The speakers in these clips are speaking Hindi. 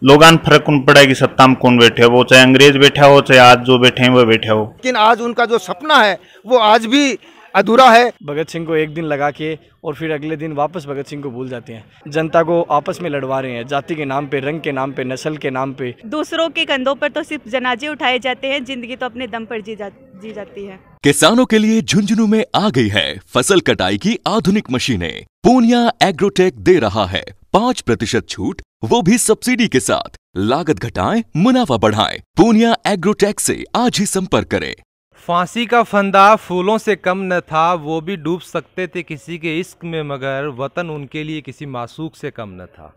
लोगान फर्क कौन पड़ेगी सत्ता में कौन बैठे हो, चाहे अंग्रेज बैठा हो चाहे आज जो बैठे हैं वो बैठे हो। लेकिन आज उनका जो सपना है वो आज भी अधूरा है। भगत सिंह को एक दिन लगा के और फिर अगले दिन वापस भगत सिंह को भूल जाते हैं। जनता को आपस में लड़वा रहे हैं, जाति के नाम पे, रंग के नाम पे, नस्ल के नाम पे। दूसरों के कंधों पर तो सिर्फ जनाजे उठाए जाते हैं, जिंदगी तो अपने दम पर जी जाती है। किसानों के लिए झुंझुनू में आ गई है फसल कटाई की आधुनिक मशीनें। पूर्णिया एग्रोटेक दे रहा है 5% छूट, वो भी सब्सिडी के साथ। लागत घटाएं, मुनाफा बढ़ाएं। पूर्णिया एग्रोटेक से आज ही संपर्क करें। फांसी का फंदा फूलों से कम न था, वो भी डूब सकते थे किसी के इश्क में, मगर वतन उनके लिए किसी मासूक से कम न था।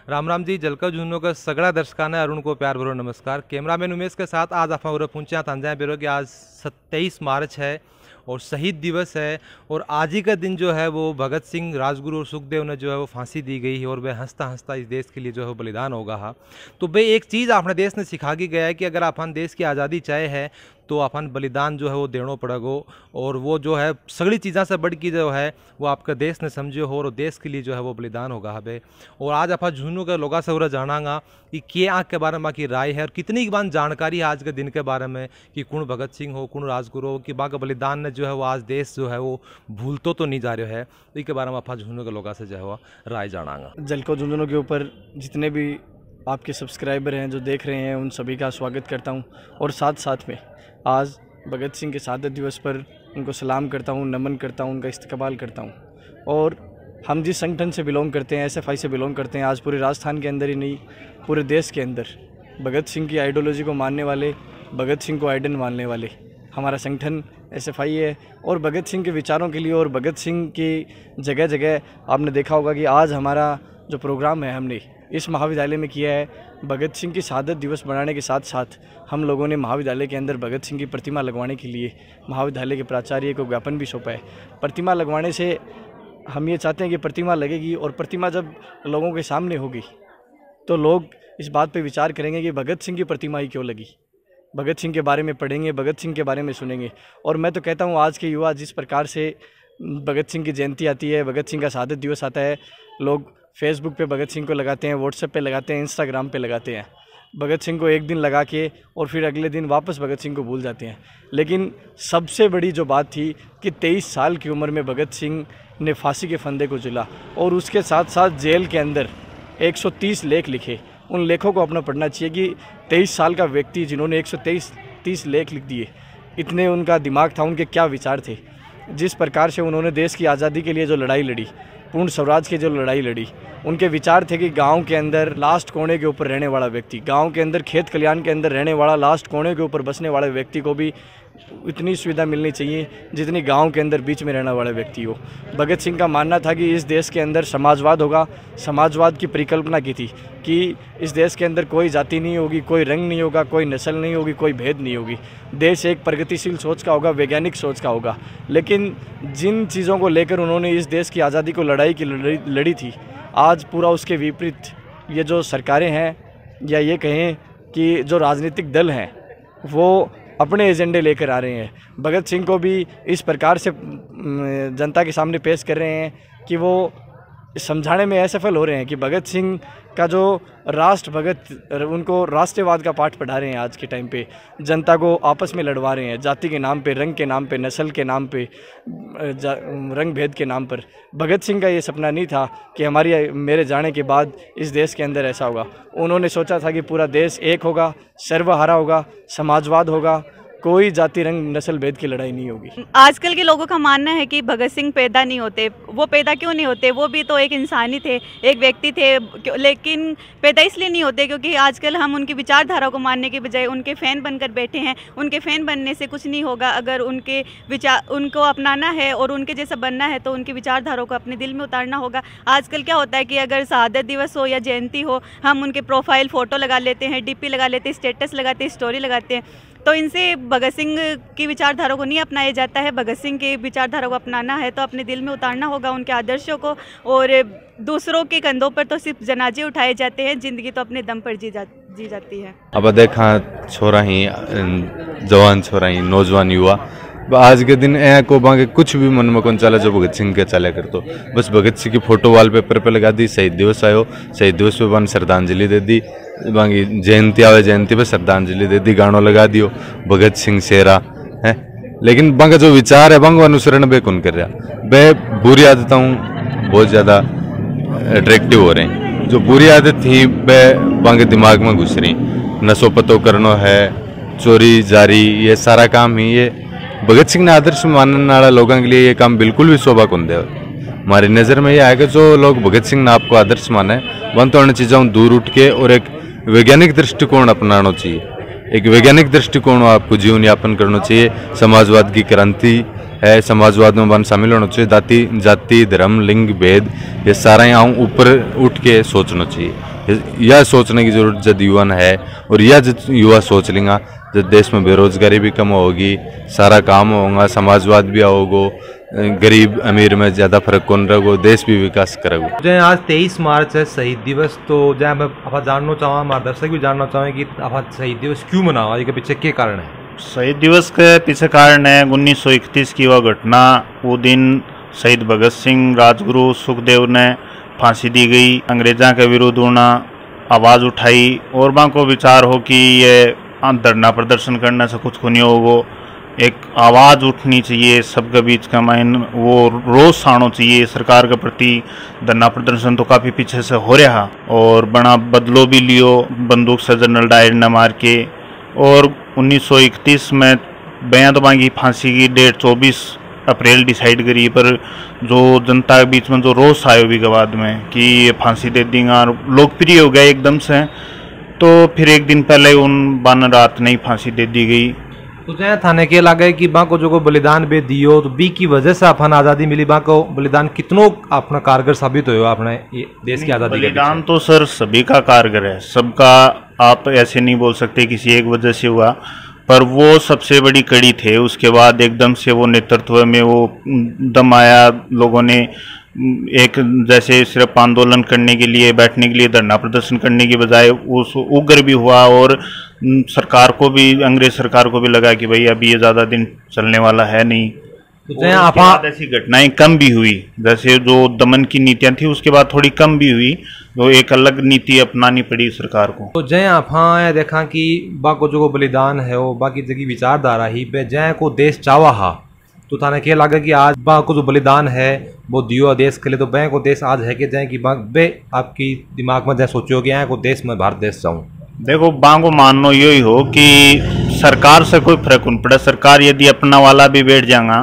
राम राम जी, जलका झुन्नो का सगड़ा दर्शकाना अरुण को प्यार भरो नमस्कार। कैमरामैन उमेश के साथ आज आप पहुंचा तांजा बेरो कि आज 23 मार्च है और शहीद दिवस है। और आज ही का दिन जो है वो भगत सिंह, राजगुरु और सुखदेव ने जो है वो फांसी दी गई है और वह हंसता हंसता इस देश के लिए जो है बलिदान होगा। हाँ, तो भाई एक चीज़ अपने देश ने सिखा के गया है कि अगर अपन देश की आज़ादी चाहे है तो अपन बलिदान जो है वो देना पड़ेगा। और वो जो है सगड़ी चीज़ों से बढ़ की जो है वो आपका देश ने समझे हो और देश के लिए जो है वो बलिदान होगा हबे। और आज आप झुन्नू के लोगों से जानागा कि के आँख के बारे में की राय है और कितनी बार जानकारी है आज के दिन के बारे में कि कौन भगत सिंह हो, कौन राजगुरु हो, कि बाकी बलिदान ने जो है वो आज देश जो है वो भूलतो तो नहीं जा रहा है। तो इसके बारे में आप झुन्नू के लोगों से जो है वो राय जानागा। जलको झुंझुनू के ऊपर जितने भी आपके सब्सक्राइबर हैं जो देख रहे हैं उन सभी का स्वागत करता हूँ। और साथ साथ में आज भगत सिंह के शहादत दिवस पर उनको सलाम करता हूँ, नमन करता हूँ, उनका इस्तकबाल करता हूँ। और हम जिस संगठन से बिलोंग करते हैं, SFI से बिलोंग करते हैं, आज पूरे राजस्थान के अंदर ही नहीं पूरे देश के अंदर भगत सिंह की आइडियोलॉजी को मानने वाले, भगत सिंह को आइडन मानने वाले हमारा संगठन SFI है। और भगत सिंह के विचारों के लिए और भगत सिंह की जगह जगह आपने देखा होगा कि आज हमारा जो प्रोग्राम है हमने इस महाविद्यालय में किया है। भगत सिंह की शहादत दिवस मनाने के साथ साथ हम लोगों ने महाविद्यालय के अंदर भगत सिंह की प्रतिमा लगवाने के लिए महाविद्यालय के प्राचार्य को ज्ञापन भी सौंपा है। प्रतिमा लगवाने से हम ये चाहते हैं कि प्रतिमा लगेगी और प्रतिमा जब लोगों के सामने होगी तो लोग इस बात पे विचार करेंगे कि भगत सिंह की प्रतिमा ही क्यों लगी। भगत सिंह के बारे में पढ़ेंगे, भगत सिंह के बारे में सुनेंगे। और मैं तो कहता हूँ आज के युवा जिस प्रकार से भगत सिंह की जयंती आती है, भगत सिंह का शहादत दिवस आता है, लोग फेसबुक पे भगत सिंह को लगाते हैं, व्हाट्सएप पे लगाते हैं, इंस्टाग्राम पे लगाते हैं। भगत सिंह को एक दिन लगा के और फिर अगले दिन वापस भगत सिंह को भूल जाते हैं। लेकिन सबसे बड़ी जो बात थी कि 23 साल की उम्र में भगत सिंह ने फांसी के फंदे को झूला और उसके साथ साथ जेल के अंदर 130 लेख लिखे। उन लेखों को अपना पढ़ना चाहिए कि 23 साल का व्यक्ति जिन्होंने 130 लेख लिख दिए, इतने उनका दिमाग था, उनके क्या विचार थे। जिस प्रकार से उन्होंने देश की आज़ादी के लिए जो लड़ाई लड़ी, पूर्ण स्वराज की जो लड़ाई लड़ी, उनके विचार थे कि गांव के अंदर लास्ट कोने के ऊपर रहने वाला व्यक्ति, गांव के अंदर खेत खलियान के अंदर रहने वाला लास्ट कोने के ऊपर बसने वाले व्यक्ति को भी इतनी सुविधा मिलनी चाहिए जितनी गांव के अंदर बीच में रहने वाला व्यक्ति हो। भगत सिंह का मानना था कि इस देश के अंदर समाजवाद होगा। समाजवाद की परिकल्पना की थी कि इस देश के अंदर कोई जाति नहीं होगी, कोई रंग नहीं होगा, कोई नस्ल नहीं होगी, कोई भेद नहीं होगी। देश एक प्रगतिशील सोच का होगा, वैज्ञानिक सोच का होगा। लेकिन जिन चीज़ों को लेकर उन्होंने इस देश की आज़ादी को लड़ी थी, आज पूरा उसके विपरीत ये जो सरकारें हैं या ये कहें कि जो राजनीतिक दल हैं वो अपने एजेंडे लेकर आ रहे हैं। भगत सिंह को भी इस प्रकार से जनता के सामने पेश कर रहे हैं कि वो समझाने में असफल हो रहे हैं कि भगत सिंह का जो राष्ट्र भगत, उनको राष्ट्रवाद का पाठ पढ़ा रहे हैं। आज के टाइम पे जनता को आपस में लड़वा रहे हैं, जाति के नाम पे, रंग के नाम पे, नस्ल के नाम पे, रंग भेद के नाम पर। भगत सिंह का ये सपना नहीं था कि मेरे जाने के बाद इस देश के अंदर ऐसा होगा। उन्होंने सोचा था कि पूरा देश एक होगा, सर्वहारा होगा, समाजवाद होगा, कोई जाति रंग नस्ल भेद की लड़ाई नहीं होगी। आजकल के लोगों का मानना है कि भगत सिंह पैदा नहीं होते। वो पैदा क्यों नहीं होते? वो भी तो एक इंसान ही थे, एक व्यक्ति थे, लेकिन पैदा इसलिए नहीं होते क्योंकि आजकल हम उनकी विचारधारा को मानने के बजाय उनके फ़ैन बनकर बैठे हैं। उनके फ़ैन बनने से कुछ नहीं होगा। अगर उनके विचार उनको अपनाना है और उनके जैसा बनना है तो उनकी विचारधारा को अपने दिल में उतारना होगा। आजकल क्या होता है कि अगर शहादत दिवस हो या जयंती हो, हम उनके प्रोफाइल फ़ोटो लगा लेते हैं, DP लगा लेते हैं, स्टेटस लगाते हैं, स्टोरी लगाते हैं। तो इनसे भगत सिंह की विचारधारा को नहीं अपनाया जाता है। भगत सिंह की विचारधारा को अपनाना है तो अपने दिल में उतारना होगा उनके आदर्शों को। और दूसरों के कंधों पर तो सिर्फ जनाजे उठाए जाते हैं, जिंदगी तो अपने दम पर जी जाती है। अब देखा छोरा ही, जवान छोरा ही, नौजवान युवा आज के दिन ऐ को बांगे कुछ भी मन में कौन चला जो भगत सिंह के चला कर तो बस भगत सिंह की फोटो वॉलपेपर पे लगा दी, शहीद दिवस आयो शहीद दिवस पे बन श्रद्धांजलि दे दी, बांगी जयंती आवे जयंती पे श्रद्धांजलि दे दी, गानों लगा दियो भगत सिंह शेरा है। लेकिन बांगा जो विचार है बांगा अनुसरण बे कौन कर रहा, बे बुरी आदतों बहुत ज़्यादा अट्रैक्टिव हो रहे हैं। जो बुरी आदत थी बे बांगे दिमाग में घुस रही, नशो पतो करना है, चोरी जारी, ये सारा काम ही ये भगत सिंह ने आदर्श मानने वाला लोगों के लिए ये काम बिल्कुल भी शोभा कौन दे। हमारी नज़र में ये आएगा जो लोग भगत सिंह ने आपको आदर्श माने वन तो उन चीज़ों दूर उठ के और एक वैज्ञानिक दृष्टिकोण अपनाना चाहिए, एक वैज्ञानिक दृष्टिकोण आपको जीवन यापन करना चाहिए। समाजवाद की क्रांति है, समाजवाद में बन शामिल होना चाहिए, जाति धर्म लिंग भेद ये सारा यहाँ ऊपर उठ के सोचना चाहिए। यह सोचने की जरूरत जब युवा है और यह जब युवा सोच लेंगे जब देश में बेरोजगारी भी कम होगी, सारा काम होगा, समाजवाद भी आओगे, गरीब अमीर में ज़्यादा फर्क कौन रहेगा, देश भी विकास करेगा। जो आज 23 मार्च है शहीद दिवस, तो जहाँ मैं आप जानना चाहूँ हमारे दर्शक भी जानना चाहें कि आप शहीद दिवस क्यों मनाओ, इसके पीछे क्या कारण है? शहीद दिवस के पीछे कारण है 1931 की वह घटना। वो दिन शहीद भगत सिंह, राजगुरु सुखदेव ने फांसी दी गई, अंग्रेज़ों के विरुद्ध उन्होंने आवाज़ उठाई और वहाँ को विचार हो कि ये धरना प्रदर्शन करने से कुछ नहीं होगा, एक आवाज़ उठनी चाहिए सबके बीच का माइन, वो रोष आना चाहिए सरकार के प्रति। धरना प्रदर्शन तो काफ़ी पीछे से हो रहा और बड़ा बदलो भी लियो बंदूक से जनरल डायर ने मार के। और 1931 में बयां तो मांगी फांसी की डेट 24 अप्रैल डिसाइड करी, पर जो जनता के बीच में जो रोष आयो भी बाद में कि ये फांसी दे देंगे और लोकप्रिय हो गया एकदम से, तो फिर एक दिन पहले उन बन रात नहीं फांसी दे दी गई। तो जहाँ थाने के लगे कि बा को जो को बलिदान बे दियो तो बी की वजह से अपन आज़ादी मिली, बा को बलिदान कितनों अपना कारगर साबित हो अपने देश की आज़ादी? बलिदान तो सर सभी का कारगर है, सबका, आप ऐसे नहीं बोल सकते किसी एक वजह से हुआ, पर वो सबसे बड़ी कड़ी थे। उसके बाद एकदम से वो नेतृत्व में वो दम आया, लोगों ने एक जैसे सिर्फ आंदोलन करने के लिए, बैठने के लिए, धरना प्रदर्शन करने की बजाय उस उग्र भी हुआ और सरकार को भी, अंग्रेज सरकार को भी लगा कि भाई अभी ये ज़्यादा दिन चलने वाला है नहीं। तो ऐसी घटनाएं कम भी हुई, जैसे जो दमन की नीतियां थी उसके बाद थोड़ी कम भी हुई, तो एक अलग नीति अपनानी पड़ी सरकार को। तो जय आप देखा कि बा को जो बलिदान है वो बाकी जगह विचारधारा ही पे जय को देश चावा हा, तो थाने क्या लगा कि आज बा को जो बलिदान है वो दियो देश के लिए, तो बैंक को देश आज है कि जाए कि बे आपकी दिमाग में जैसे सोचो कि यहाँ को देश में भारत देश जाऊँ? देखो बांगो मानना यही हो कि सरकार से कोई फर्क नहीं पड़ा, सरकार यदि अपना वाला भी बैठ जाएगा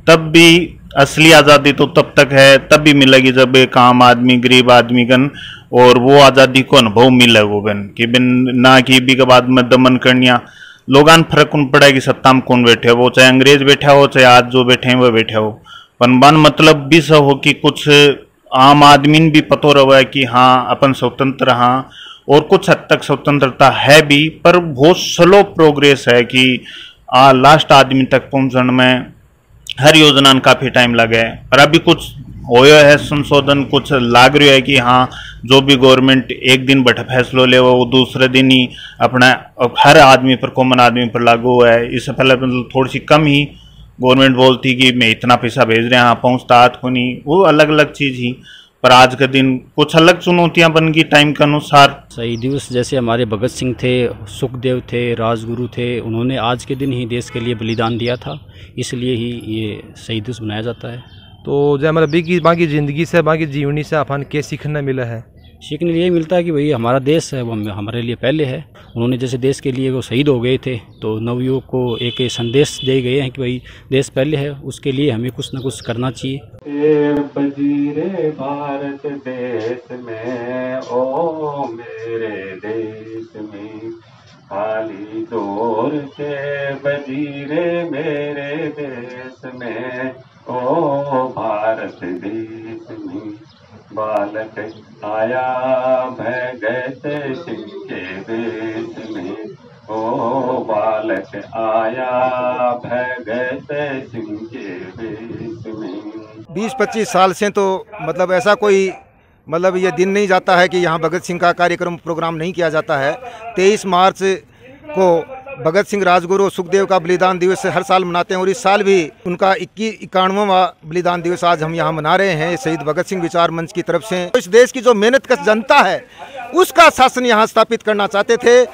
तब भी असली आज़ादी तो तब तक है, तब भी मिलेगी जब एक आम आदमी, गरीब आदमी गन और वो आज़ादी को अनुभव मिलेगा बिन कि बिन ना कि भी के बाद में दमन करनिया लोगान फर्क कौन पड़ा कि सत्ता में कौन बैठे हो, वो चाहे अंग्रेज बैठा हो चाहे आज जो बैठे हैं वो बैठे हो। पनबान मतलब भी सब हो कि कुछ आम आदमी भी पतो रहा है कि हाँ अपन स्वतंत्र हाँ, और कुछ हद तक स्वतंत्रता है भी, पर बहुत स्लो प्रोग्रेस है कि लास्ट आदमी तक पहुँचने में हर योजना में काफ़ी टाइम लगे। पर अभी कुछ होया है संशोधन, कुछ लाग रहा है कि हाँ जो भी गवर्नमेंट एक दिन बैठा फैसलो ले वो दूसरे दिन ही अपना हर आदमी पर, कॉमन आदमी पर लागू हुआ है। इससे पहले मतलब थोड़ी सी कम ही गवर्नमेंट बोलती कि मैं इतना पैसा भेज रहे हैं, हाँ पहुँचता हाथ को नहीं, वो अलग अलग चीज़ ही। पर आज के दिन कुछ अलग चुनौतियां बन गई टाइम के अनुसार। शहीद दिवस जैसे हमारे भगत सिंह थे, सुखदेव थे, राजगुरु थे, उन्होंने आज के दिन ही देश के लिए बलिदान दिया था, इसलिए ही ये शहीद दिवस मनाया जाता है। तो जय मतलब बाकी ज़िंदगी से, बाकी जीवनी से अपन क्या सीखने मिला है? सीखने लिए मिलता है कि भाई हमारा देश है वो हमारे लिए पहले है। उन्होंने जैसे देश के लिए वो शहीद हो गए थे, तो नवयुवक को एक संदेश दे गए हैं कि भाई देश पहले है, उसके लिए हमें कुछ न कुछ करना चाहिए। बजीरे भारत देश में, ओ मेरे देश में, खाली जोर के बजीरे मेरे देश में, ओ भारत देश में, बालक आया भगत सिंह के देश में, ओ बालक आया भगत सिंह के देश में। 20-25 साल से तो मतलब ऐसा कोई मतलब ये दिन नहीं जाता है कि यहाँ भगत सिंह का कार्यक्रम प्रोग्राम नहीं किया जाता है। 23 मार्च को भगत सिंह राजगुरु सुखदेव का बलिदान दिवस हर साल मनाते हैं और इस साल भी उनका 91वां बलिदान दिवस आज हम यहाँ मना रहे हैं शहीद भगत सिंह विचार मंच की तरफ से। इस देश की जो मेहनत कश जनता है उसका शासन यहाँ स्थापित करना चाहते थे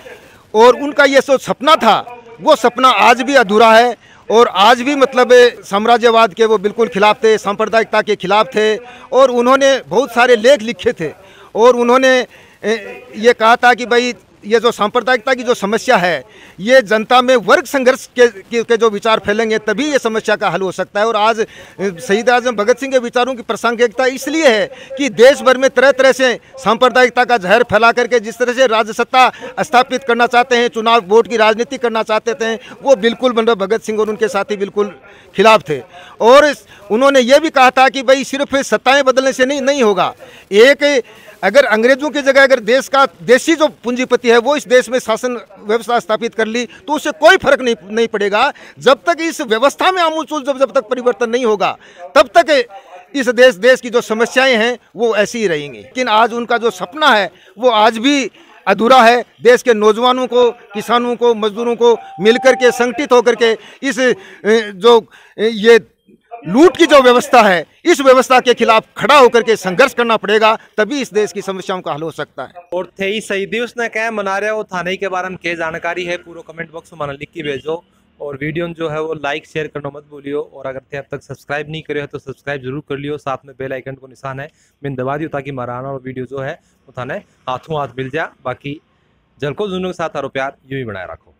और उनका ये जो सपना था वो सपना आज भी अधूरा है और आज भी मतलब साम्राज्यवाद के वो बिल्कुल खिलाफ थे, सांप्रदायिकता के खिलाफ थे और उन्होंने बहुत सारे लेख लिखे थे और उन्होंने ये कहा था कि भाई ये जो सांप्रदायिकता की जो समस्या है ये जनता में वर्ग संघर्ष के जो विचार फैलेंगे तभी ये समस्या का हल हो सकता है। और आज शहीद आजम भगत सिंह के विचारों की प्रासंगिकता इसलिए है कि देश भर में तरह तरह से सांप्रदायिकता का जहर फैला करके जिस तरह से राज्य सत्ता स्थापित करना चाहते हैं, चुनाव वोट की राजनीति करना चाहते थे, वो बिल्कुल भगत सिंह और उनके साथी बिल्कुल खिलाफ थे। और उन्होंने ये भी कहा था कि भाई सिर्फ सत्ताएँ बदलने से नहीं होगा, एक अगर अंग्रेजों की जगह अगर देश का देशी जो पूंजीपति है वो इस देश में शासन व्यवस्था स्थापित कर ली तो उससे कोई फर्क नहीं पड़ेगा। जब तक इस व्यवस्था में आमूल जब तक परिवर्तन नहीं होगा तब तक इस देश की जो समस्याएं हैं वो ऐसी ही रहेंगी। लेकिन आज उनका जो सपना है वो आज भी अधूरा है। देश के नौजवानों को, किसानों को, मजदूरों को मिलकर के संगठित होकर के इस जो ये लूट की जो व्यवस्था है इस व्यवस्था के खिलाफ खड़ा होकर के संघर्ष करना पड़ेगा, तभी इस देश की समस्याओं का हल हो सकता है। और थे ही शहीद दिवस ने क्या मना रहे हो थाने के बारे में क्या जानकारी है पूरा कमेंट बॉक्स में लिख के भेजो और वीडियो जो है वो लाइक शेयर करना मत भूलियो और अगर थे अब तक सब्सक्राइब नहीं करे हो तो सब्सक्राइब जरूर कर लियो, साथ में बेल आइकन को निशान है मैंने दबा दियो ताकि हमारा आना और वीडियो जो है वो थाने हाथों हाथ मिल जाए। बाकी जलको जुनू के साथ आरो प्यार यूं ही बनाए रखो।